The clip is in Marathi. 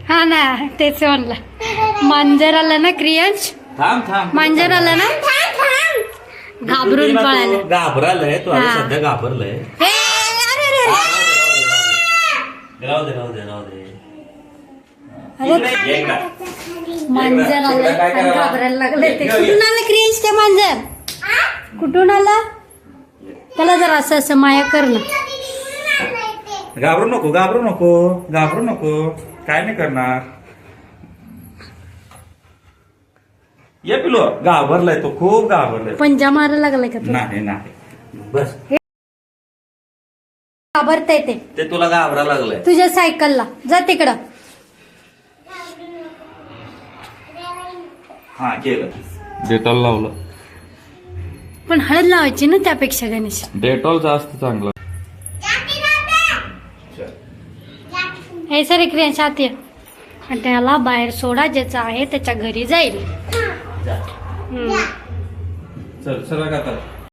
हा ना तेच म्हणलं. मांजर आलं ना क्रियांश, मांजर आलं ना घाबरून पळालं. घाबरालय तू आता सध्या घाबरलंय. हे, अरे, अरे, अरे. राहू दे राहू दे राहू दे. अरे मांजर आलं आणि घाबरायला लागले. ते कुठून आलं क्रियांश ते मांजर? कुठून आला? त्याला जर असं असं माया कर ना. घाबरू नको घाबरू नको घाबरू नको, काय नाही करणार. ये पिलो, घाबरलाय तो, खूप घाबरलाय. पंजा मारायला लागलाय का? नाही नाही बस. घाबरताय ते तुला घाबरा लागलंय. तुझ्या सायकलला जा तिकडं. हा केलं. डेटॉल लावलं. पण हळद लावायची ना त्यापेक्षा गणेश. डेटॉल जास्त चांगलं. हे सर क्रियांश आत ये. आणि त्याला बाहेर सोडा, ज्याचा आहे त्याच्या घरी जाईल. चल चला का